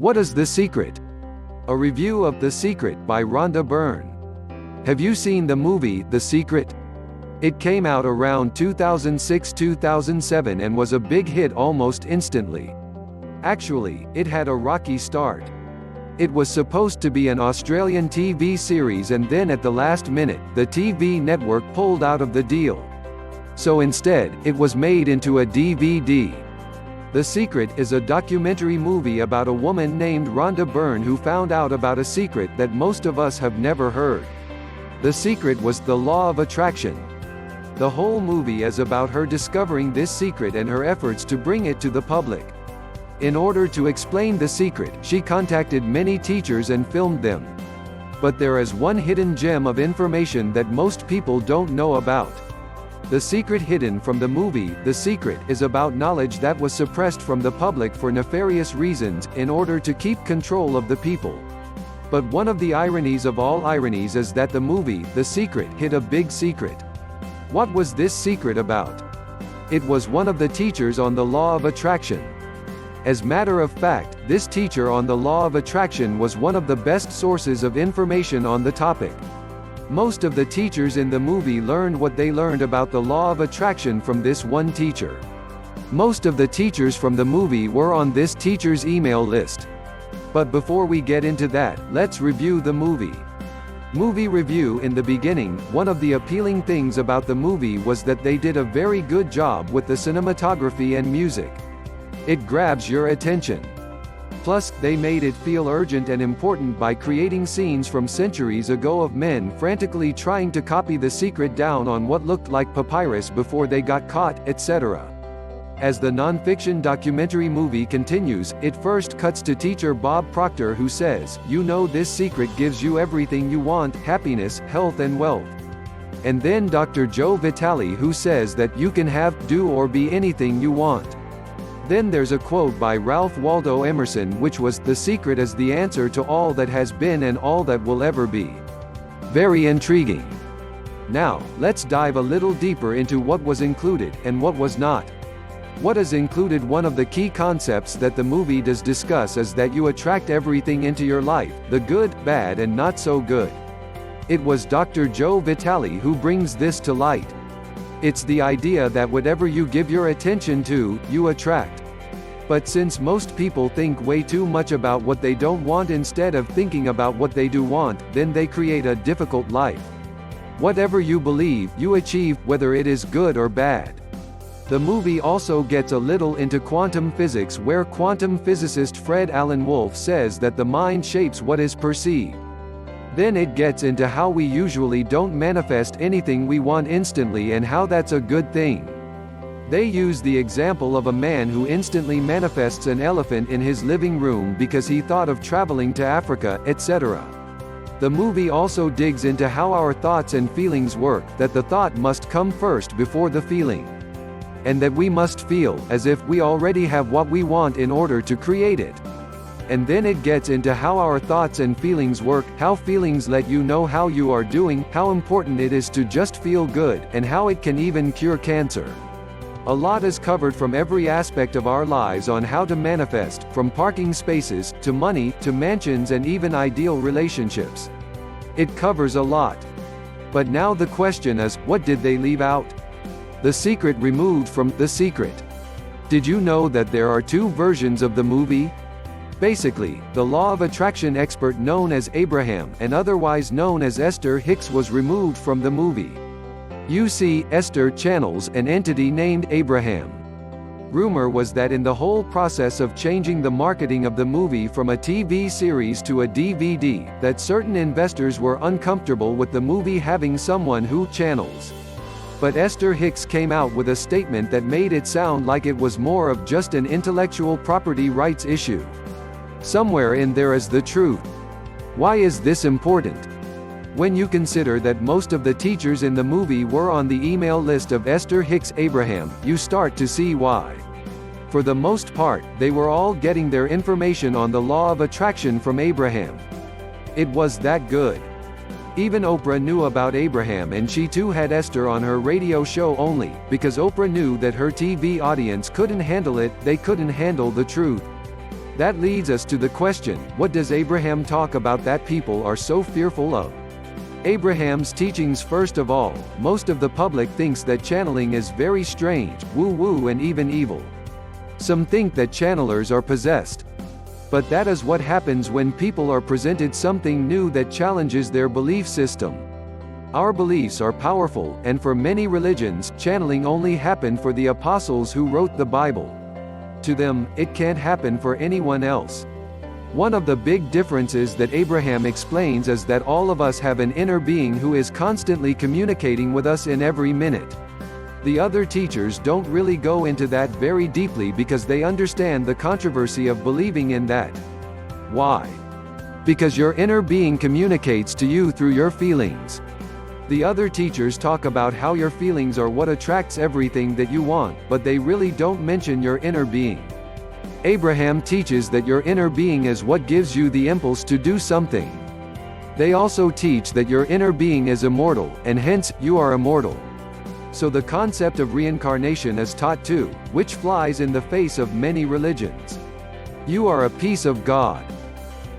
What is The Secret? A review of The Secret by Rhonda Byrne. Have you seen the movie The Secret? It came out around 2006-2007 and was a big hit almost instantly. Actually, it had a rocky start. It was supposed to be an Australian TV series, and then at the last minute, the TV network pulled out of the deal. So instead, it was made into a DVD. The Secret is a documentary movie about a woman named Rhonda Byrne who found out about a secret that most of us have never heard. The secret was the law of attraction. The whole movie is about her discovering this secret and her efforts to bring it to the public. In order to explain the secret, she contacted many teachers and filmed them. But there is one hidden gem of information that most people don't know about. The secret hidden from the movie, The Secret, is about knowledge that was suppressed from the public for nefarious reasons, in order to keep control of the people. But one of the ironies of all ironies is that the movie, The Secret, hid a big secret. What was this secret about? It was one of the teachers on the law of attraction. As matter of fact, this teacher on the law of attraction was one of the best sources of information on the topic. Most of the teachers in the movie learned what they learned about the law of attraction from this one teacher. Most of the teachers from the movie were on this teacher's email list. But before we get into that, let's review the movie. Movie review. In the beginning, one of the appealing things about the movie was that they did a very good job with the cinematography and music. It grabs your attention. Plus, they made it feel urgent and important by creating scenes from centuries ago of men frantically trying to copy the secret down on what looked like papyrus before they got caught, etc. As the non-fiction documentary movie continues, it first cuts to teacher Bob Proctor, who says, "You know, this secret gives you everything you want: happiness, health and wealth." And then Dr. Joe Vitale, who says that you can have, do or be anything you want. Then there's a quote by Ralph Waldo Emerson which was, "The secret is the answer to all that has been and all that will ever be." Very intriguing. Now, let's dive a little deeper into what was included, and what was not. What is included? One of the key concepts that the movie does discuss is that you attract everything into your life, the good, bad and not so good. It was Dr. Joe Vitale who brings this to light. It's the idea that whatever you give your attention to, you attract. But since most people think way too much about what they don't want instead of thinking about what they do want, then they create a difficult life. Whatever you believe, you achieve, whether it is good or bad. The movie also gets a little into quantum physics, where quantum physicist Fred Alan Wolf says that the mind shapes what is perceived. Then it gets into how we usually don't manifest anything we want instantly and how that's a good thing. They use the example of a man who instantly manifests an elephant in his living room because he thought of traveling to Africa, etc. The movie also digs into how our thoughts and feelings work, that the thought must come first before the feeling. And that we must feel as if we already have what we want in order to create it. And then it gets into how our thoughts and feelings work, how feelings let you know how you are doing, how important it is to just feel good, and how it can even cure cancer. A lot is covered from every aspect of our lives on how to manifest, from parking spaces, to money, to mansions and even ideal relationships. It covers a lot. But now the question is, what did they leave out? The secret removed from The Secret. Did you know that there are two versions of the movie? Basically, the law of attraction expert known as Abraham, and otherwise known as Esther Hicks, was removed from the movie. You see, Esther channels an entity named Abraham. Rumor was that in the whole process of changing the marketing of the movie from a TV series to a DVD, that certain investors were uncomfortable with the movie having someone who channels. But Esther Hicks came out with a statement that made it sound like it was more of just an intellectual property rights issue. Somewhere in there is the truth. Why is this important? When you consider that most of the teachers in the movie were on the email list of Esther Hicks Abraham, you start to see why. For the most part, they were all getting their information on the law of attraction from Abraham. It was that good. Even Oprah knew about Abraham, and she too had Esther on her radio show only, because Oprah knew that her TV audience couldn't handle it, they couldn't handle the truth. That leads us to the question, what does Abraham talk about that people are so fearful of? Abraham's teachings. First of all, most of the public thinks that channeling is very strange, woo-woo and even evil. Some think that channelers are possessed. But that is what happens when people are presented something new that challenges their belief system. Our beliefs are powerful, and for many religions, channeling only happened for the apostles who wrote the Bible. To them, it can't happen for anyone else. One of the big differences that Abraham explains is that all of us have an inner being who is constantly communicating with us in every minute. The other teachers don't really go into that very deeply because they understand the controversy of believing in that. Why? Because your inner being communicates to you through your feelings. The other teachers talk about how your feelings are what attracts everything that you want, but they really don't mention your inner being. Abraham teaches that your inner being is what gives you the impulse to do something. They also teach that your inner being is immortal, and hence, you are immortal. So the concept of reincarnation is taught too, which flies in the face of many religions. You are a piece of God.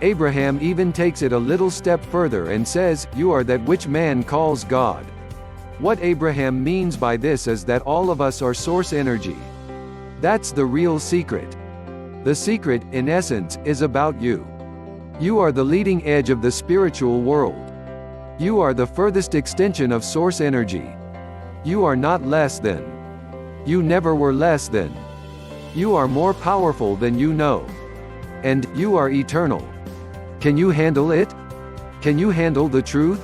Abraham even takes it a little step further and says, you are that which man calls God. What Abraham means by this is that all of us are source energy. That's the real secret. The secret, in essence, is about you. You are the leading edge of the spiritual world. You are the furthest extension of source energy. You are not less than. You never were less than. You are more powerful than you know. And you are eternal. Can you handle it? Can you handle the truth?